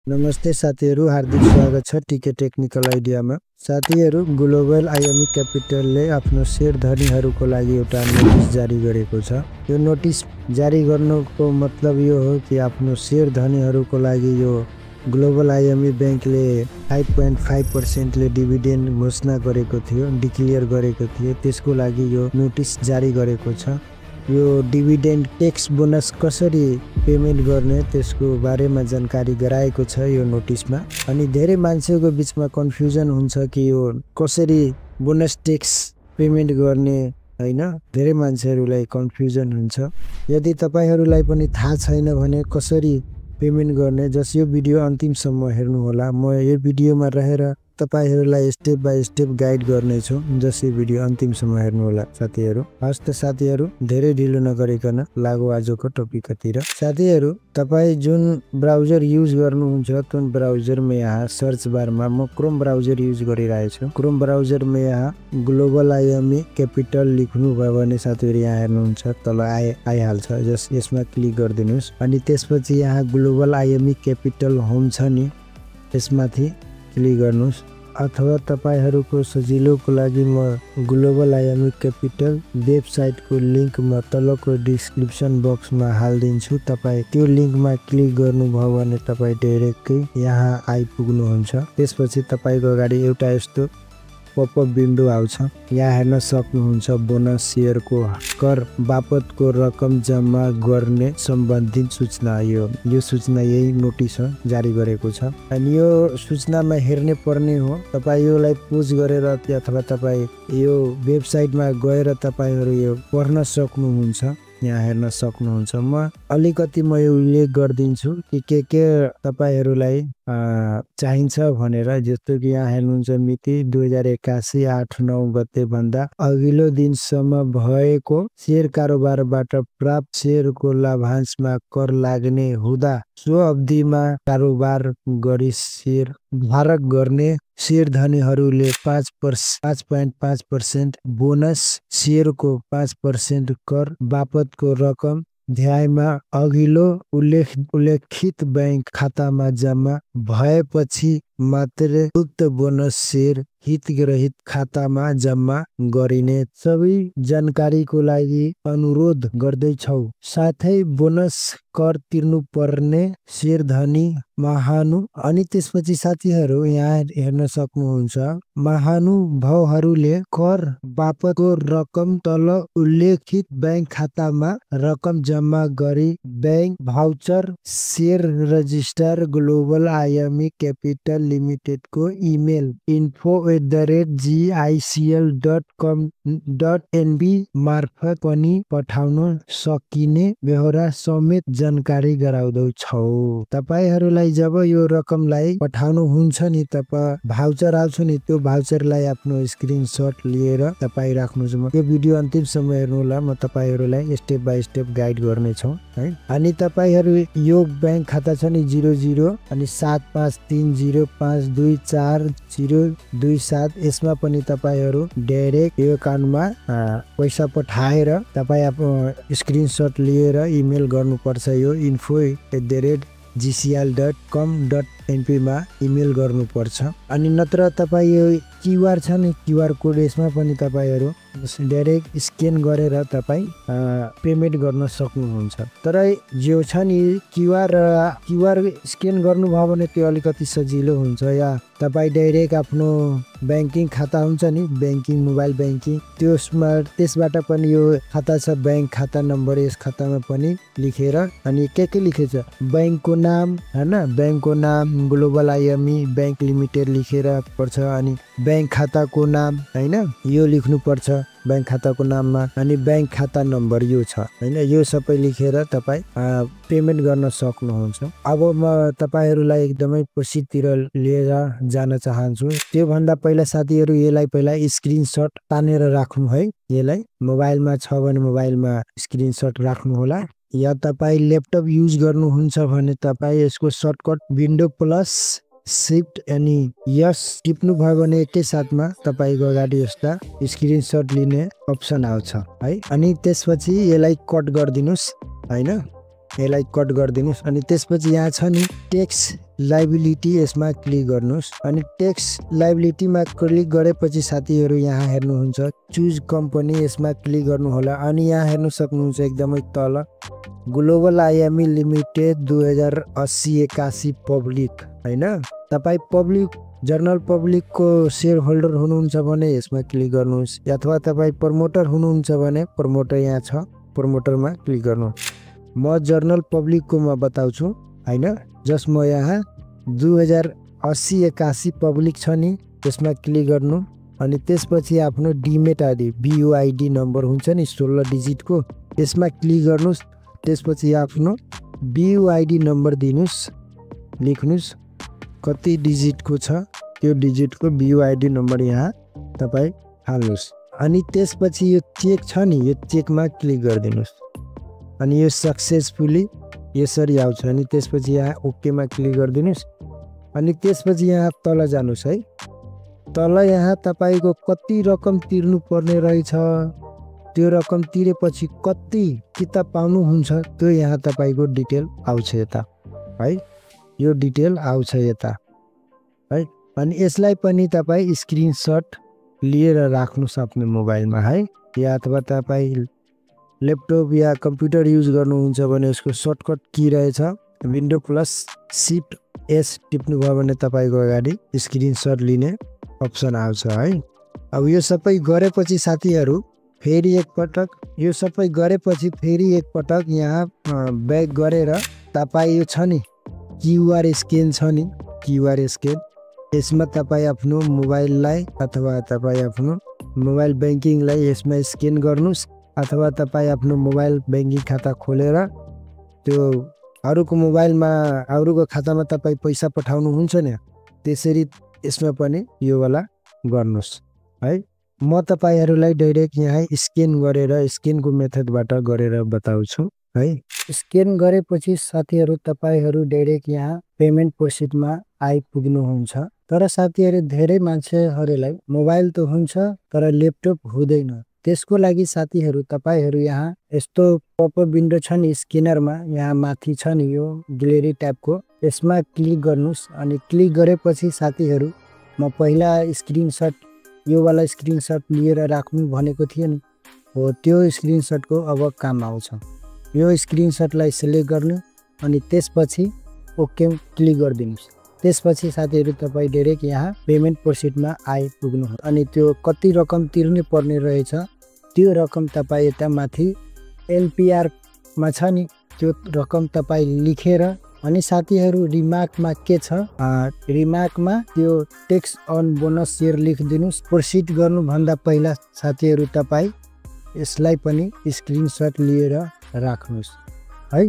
नमस्ते साथीहरु, हार्दिक स्वागत छ टिके टेक्निकल आइडियामा। साथीहरु, ग्लोबल आईएमई क्यापिटलले आफ्नो शेयर धनीहरुको लागि एउटा नोटिस जारी गरेको छ। यो नोटिस जारी गर्नुको मतलब यो हो कि आफ्नो शेयर धनीहरुको लागि यो ग्लोबल आईएमई बैंकले 5.5% ले डिभिडेन्ड घोषणा गरेको थियो, डिक्लेयर गरेको थियो। त्यसको लागि यो नोटिस जारी गरेको छ। यो डिभिडेन्ड ट्याक्स बोनस कसरी पेमेन्ट गर्ने त्यसको बारेमा जानकारी गराएको छ यो नोटिसमा। अनि धेरै मान्छेको बीचमा कन्फ्युजन हुन्छ कि यो कसरी बोनस ट्याक्स पेमेन्ट गर्ने हैन। धेरै मान्छेहरूलाई कन्फ्युजन हुन्छ। यदि तपाईहरुलाई पनि थाहा छैन भने कसरी पेमेन्ट गर्ने, जस यो भिडियो अन्तिमसम्म हेर्नु होला। म यो भिडियोमा रहेर तपाईहरुलाई स्टेप बाइ स्टेप गाइड गर्ने छु, जस यो भिडियो अन्तिमसम्म हेर्नु होला साथीहरु। हस् त साथीहरु, धेरै ढिलो नगरिकन लागौ आजको टपिकतिर। साथीहरु, तपाई जुन ब्राउजर युज गर्नुहुन्छ त्यो ब्राउजरमा यहाँ सर्च बारमा म क्रोम ब्राउजर युज गरिरहेछु। क्रोम ब्राउजरमा यहाँ ग्लोबल आईएमई क्यापिटल लेख्नु भयो भने साथीहरु यहाँ हेर्नुहुन्छ तल आइहाल्छ। जस यसमा क्लिक गरिदिनुस् अनि त्यसपछि यहाँ ग्लोबल आईएमई क्यापिटल होम छ नि, यसमाथि क्लिक गर्नुस्। अथवा तपाईहरुको सजिलोको लागि म ग्लोबल आईएमई क्यापिटल वेबसाइटको लिंक म तलको डिस्क्रिप्सन बक्समा हाल्दिन्छु। तपाई त्यो लिंकमा क्लिक गर्नुभयो भने तपाई डाइरेक्टली यहाँ आइपुग्नुहुन्छ। त्यसपछि तपाईको अगाडि एउटा यस्तो पपअप विन्डो आउँछ। यहाँ हेर्न सक्नुहुन्छ बोनस शेयरको कर बापतको रकम जम्मा गर्ने सम्बन्धित सूचना। यो सूचना यही नोटिस हो जारी गरेको छ। अनि यो सूचनामा हेर्ने पर्ने हो। तपाई योलाई पोज गरेर अथवा तपाई यो वेबसाइटमा गएर तपाईहरु यो पढ्न सक्नुहुन्छ। यहाँ हेर्न सक्नुहुन्छ। म अलिकति म यो उल्लेख गर्दिन्छु कि के तपाईहरुलाई चाहिन्छ भनेर। जस्तो कि यहाँ हेर्नुहुन्छ मिति 2081 8-9 गते भन्दा अघिल्लो दिनसम्म भएको शेयर कारोबारबाट प्राप्त शेयरको लाभांशमा कर लाग्ने हुँदा सो अवधिमा कारोबार गरी शेयर धारक गर्ने शेयर धनीहरूले 5.5% बोनस शेयरको 5% कर बापतको रकम ध्यायमा अघिल्लो उल्लेखित बैंक खातामा जम्मा भएपछि मात्र उक्त बोनस शेयर हितग्रहित खातामा जम्मा गरिने सबै जानकारीको लागि अनुरोध गर्दैछौ। साथै बोनस कर तिर्नु पर्ने शेयर धनी महानु अनि त्यसपछि साथीहरु यहाँ हेर्न सक्नुहुन्छ महानुभावहरूले कर बापतको रकम तल उल्लेखित बैंक खातामा रकम जम्मा गरी bank voucher share register global IME capital लिमिटेडको इमेल info@gicl.com.nb मार्फत पनि पठाउन सकिने बेहोरा समेत जानकारी गराउँदछौ। तपाईहरुलाई जब यो रकमलाई पठाउनु हुन्छ नि, भाउचर आउँछ नि, त्यो भाउचरलाई आफ्नो स्क्रिनशट लिएर तपाई राख्नुस्। यो भिडियो अन्तिमसम्म हेर्नु होला। म तपाईहरुलाई स्टेप बाइ स्टेप गाइड गर्ने छु है। अनि तपाईहरु यो बैंक खाता छ नि 00 अनि 7530524027 यसमा पनि तपाईहरु डाइरेक्ट यो अकाउन्टमा पैसा पठाएर तपाई आफ्नो स्क्रिनशट लिएर इमेल गर्नुपर्छ। यो info@gcl.com.np मा इमेल गर्नुपर्छ। अनि नत्र तपाई यो क्यूआर छ नि, क्यूआर कोड यसमा पनि तपाईहरु डाइरेक्ट स्क्यान गरेर तपाई पेमेन्ट गर्न सक्नुहुन्छ। तर जो छ नि क्यूआर स्क्यान गर्नुभयो भने त्यो अलिकति सजिलो हुन्छ। या तपाई डाइरेक्ट आफ्नो बैंकिङ खाता हुन्छ नि, बैंकिङ मोबाइल बैंकिङ त्यसबाट पनि यो खाता छ बैंक खाता नम्बर, यस खातामा पनि लेखेर अनि के लेखेछ बैंकको नाम हैन, बैंकको नाम ग्लोबल आईएमई बैंक लिमिटेड लेखेर पर्छ। अनि बैंक खाताको नाम हैन यो लेख्नु पर्छ बैंक खाताको नाममा। अनि बैंक खाता नम्बर यो छ हैन, यो सबै लेखेर तपाई पेमेन्ट गर्न सक्नुहुन्छ। अब म तपाईहरुलाई एकदमै प्रोसेसतिर लिएर जान चाहन्छु। त्यो भन्दा पहिला साथीहरु यसलाई पहिला स्क्रिनशट तानेर राख्नु है। यसलाई मोबाइलमा छ भने मोबाइलमा स्क्रिनशट राख्नु होला। या तपाई ल्यापटप युज गर्नुहुन्छ भने तपाई यसको सर्टकट विन्डो प्लस शिफ्ट अनि यस टिप्नु भयो भने एकै साथमा तपाईको अगाडि यस्ता स्क्रिनशट लिने अप्सन आउँछ है। अनि त्यसपछि यसलाई कट गरिदिनुस् हैन। यसलाई कट गरिदिनुस् अनि त्यसपछि यहाँ छ नि ट्याक्स लायबिलिटी यसमा क्लिक गर्नुस् अनि ट्याक्स लायबिलिटीमा क्लिक गरेपछि साथीहरु यहाँ हेर्नुहुन्छ चुज कम्पनी यसमा क्लिक गर्नु होला अनि यहाँ हेर्न सक्नुहुन्छ एकदमै तल ग्लोबल आईएमई लिमिटेड 2080-81 पब्लिक हैन तपाई पब्लिक जर्नल पब्लिक को शेयर होल्डर हुनुहुन्छ भने यसमा क्लिक गर्नुहोस् अथवा तपाई प्रमोटर हुनुहुन्छ भने प्रमोटर यहाँ छ प्रमोटरमा क्लिक गर्नु म जर्नल पब्लिक को म बताउँछु हैन जस म यहाँ 2080-81 पब्लिक छ नि त्यसमा क्लिक गर्नु अनि त्यसपछि आफ्नो डिमेट आईडी BUID नम्बर हुन्छ नि 16 डिजिट को त्यसमा क्लिक गर्नुस् त्यसपछि आफ्नो BUID नम्बर दिनुस् लेख्नुस् कति डिजिट को छ त्यो डिजिट को BUID नम्बर यहाँ तपाई हाल्नुस् अनि त्यसपछि यो चेक छ नि यो चेकमा क्लिक गरिदिनुस् अनि यो सक्सेसफुली यसरी आउँछ अनि त्यसपछि यहाँ ओके मा क्लिक गरिदिनुस् अनि त्यसपछि यहाँ तल जानुस् है तल यहाँ तपाईको कति रकम तिर्नु पर्ने रहेछ त्यो रकम तिरेपछि कति किताब पाउनु हुन्छ त्यो यहाँ तपाईको डिटेल आउँछ यता है यो डिटेल आउँछ यता है अनि यसलाई पनि तपाई स्क्रिनशट लिएर राख्नुस् आफ्नो मोबाइलमा है या अथवा तपाई ल्यापटप या कम्प्युटर युज गर्नुहुन्छ भने यसको सर्टकट की रहेछ विन्डो प्लस शिफ्ट एस टिप्नु भयो भने तपाईको अगाडि स्क्रिनशट लिने अप्सन आउँछ है अब यो सबै गरेपछि साथीहरु फेरि एकपटक यो सबै गरेपछि फेरि एकपटक यहाँ ब्याक गरेर तपाई यो छ नि क्यूआर स्क्यान छ नि क्यूआर स्क्यान यसमा तपाई आफ्नो मोबाइललाई अथवा तपाई आफ्नो मोबाइल बैंकिङलाई यसमा स्क्यान गर्नुस् अथवा तपाई आफ्नो मोबाइल बैंकिङ खाता खोलेर त्यो अरुको मोबाइलमा अरुको खातामा तपाई पैसा पठाउनु हुन्छ नि त्यसरी यसमा पनि यो वाला गर्नुस् है म तपाईहरुलाई डाइरेक्ट यहाँ स्क्यान गरेर स्क्यानको मेथडबाट गरेर बताउँछु है स्क्यान गरेपछि साथीहरु तपाईहरु डाइरेक्ट यहाँ पेमेन्ट प्रोसेसमा आइपुग्नुहुन्छ तर साथीहरु धेरै मान्छेहरुलाई मोबाइल त हुन्छ तर ल्यापटप हुँदैन त्यसको लागि साथीहरु तपाईहरु यहाँ यस्तो पपअप विन्डो छ नि स्क्यानरमा यहाँ माथि छ नि यो ग्यालेरी ट्याबको यसमा क्लिक गर्नुस् अनि क्लिक गरेपछि साथीहरु म पहिला स्क्रिनशट यो वाला स्क्रिनशट लिएर राख्नु भनेको थिए नि हो त्यो स्क्रिनशटको अब काम आउँछ यो स्क्रिनशटलाई सिलेक्ट गर्नु अनि त्यसपछि ओके क्लिक गरिदिनुस् त्यसपछि साथीहरु तपाई डाइरेक्ट यहाँ पेमेन्ट प्रोसेसमा आइपुग्नु अनि त्यो कति रकम तिर्नु पर्ने रहेछ त्यो रकम तपाई यता माथि एलपीआर मा छ नि त्यो रकम तपाई लेखेर अनि साथीहरु रिमार्कमा के छ रिमार्कमा त्यो टैक्स अन बोनस शेयर लेखिदिनुस् प्रोसिड गर्नु भन्दा पहिला साथीहरु तपाई यसलाई पनि स्क्रिनशट लिएर राख्नुस् है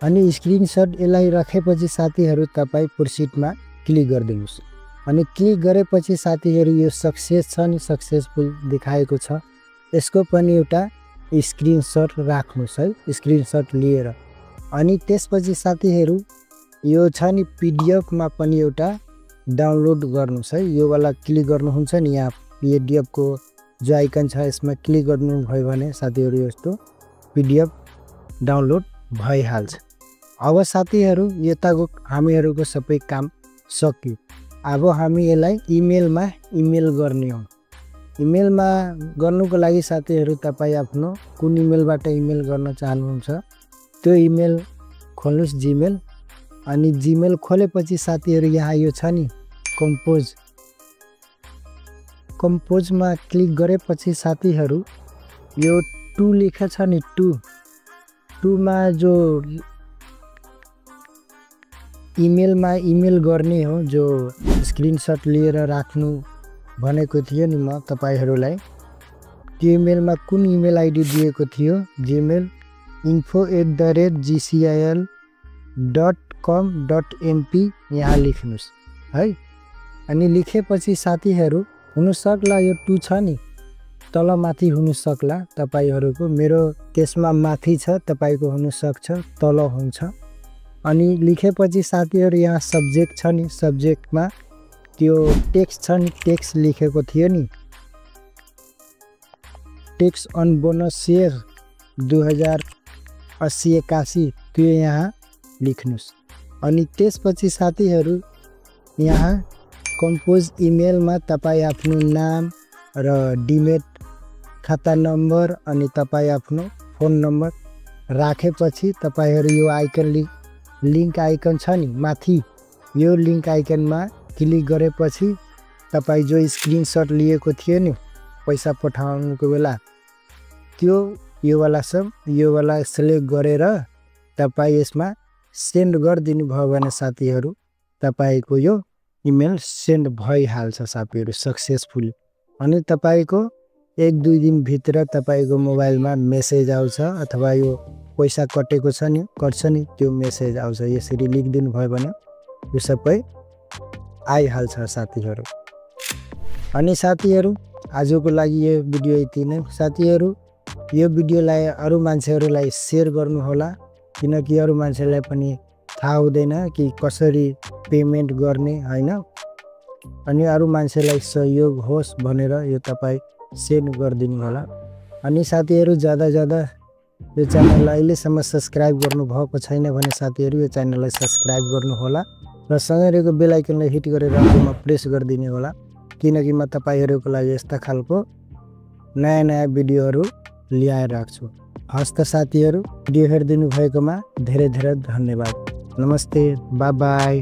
अनि स्क्रिनशट यसलाई राखेपछि साथीहरु तपाई प्रोसिडमा क्लिक गरिदिनुस् अनि क्लिक गरेपछि साथीहरु यो सक्सेस छ नि सक्सेसफुल देखाएको छ यसको पनि एउटा स्क्रिनशट राख्नुस् है स्क्रिनशट लिएर अनि त्यसपछि साथीहरु यो छ नि पीडीएफ मा पनि एउटा डाउनलोड गर्नुस् है यो वाला क्लिक गर्नुहुन्छ नि यहाँ पीडीएफ को जो आइकन छ यसमा क्लिक गर्नु भयो भने साथीहरु यस्तो पीडीएफ डाउनलोड भइहाल्छ अब साथीहरु यताको हामीहरुको सबै काम सक्यो अब हामी यसलाई इमेलमा इमेल गर्ने हो इमेलमा गर्नुको लागि साथीहरु तपाई आफ्नो कुन इमेलबाट इमेल गर्न चाहनुहुन्छ त्यो इमेल खोल्नुस् जीमेल अनि जीमेल खोलेपछि साथीहरु यहाँ यो छ नि कम्पोज मा क्लिक गरेपछि साथीहरु यो 2 लेखा छ नि 2 मा जो इमेल मा इमेल गर्ने हो जो स्क्रिनशट लिएर राख्नु भनेको थियो नि म तपाईहरुलाई त्यो इमेलमा कुन इमेल आईडी दिएको थियो जीमेल info@gcil.com.mp यहाँ लेख्नुस् है अनि लेखेपछि साथीहरु हुन सक्ला यो 2 छ नि तल माथि हुन सक्ला तपाईहरुको मेरो केसमा माथि छ तपाईको हुन सक्छ तल हुन्छ अनि लेखेपछि साथीहरु यहाँ सब्जेक्ट छ नि सब्जेक्टमा त्यो टेक्स्ट छ नि टेक्स्ट लेखेको थियो नि टैक्स अन बोनस शेयर 2000 8081 त्यो यहाँ लेख्नुस्। अनि त्यसपछि साथीहरू यहाँ कम्पोज इमेलमा तपाईँ आफ्नो नाम र डिमेट खाता नम्बर अनि तपाईँ आफ्नो फोन नम्बर राखेपछि तपाईहरू यो आइकन लिङ्क आइकन छ नि माथि, यो लिङ्क आइकनमा क्लिक गरेपछि तपाईँ जो स्क्रिनसट लिएको थियो नि पैसा पठाउनुको बेला त्यो यो वाला सेलेक्ट गरेर तपाईँ यसमा सेन्ड गरिदिनु भयो भने साथीहरू तपाईको यो इमेल सेन्ड भइहाल्छ साथीहरू सक्सेसफुली। अनि तपाईको 1-2 दिन भित्र तपाईको मोबाइलमा मेसेज आउँछ अथवा यो पैसा कटेको छ नि कट्छ नि त्यो मेसेज आउँछ। यसरी लेखिदिनु भयो भने यो सबै आइहाल्छ साथीहरू। अनि साथीहरू आजको लागि यो भिडियो यति नै। साथीहरू यो भिडियोलाई अरू मान्छेहरूलाई सेयर गर्नु होला किनकि अरू मान्छेलाई पनि थाहा हुँदैन कि कसरी पेमेन्ट गर्ने हैन। अनि अरू मान्छेलाई सहयोग होस् भनेर यो तपाईँ सेयर गरिदिनु होला। अनि साथीहरू ज्यादा यो च्यानललाई अहिलेसम्म सब्स्क्राइब गर्नु भएको छैन भने साथीहरू यो च्यानललाई सब्स्क्राइब गर्नु होला र सँगै रहेको बेल आइकनलाई हिट गरेर आफूमा प्रेस गरिदिनु होला किनकि म तपाईहरूको लागि यस्ता खालको नयाँ भिडियोहरू ल्याएर राख्छु। हस्त साथीहरू भिडियो हेरिदिनु भएकोमा धेरै धन्यवाद। नमस्ते, बाई बाई।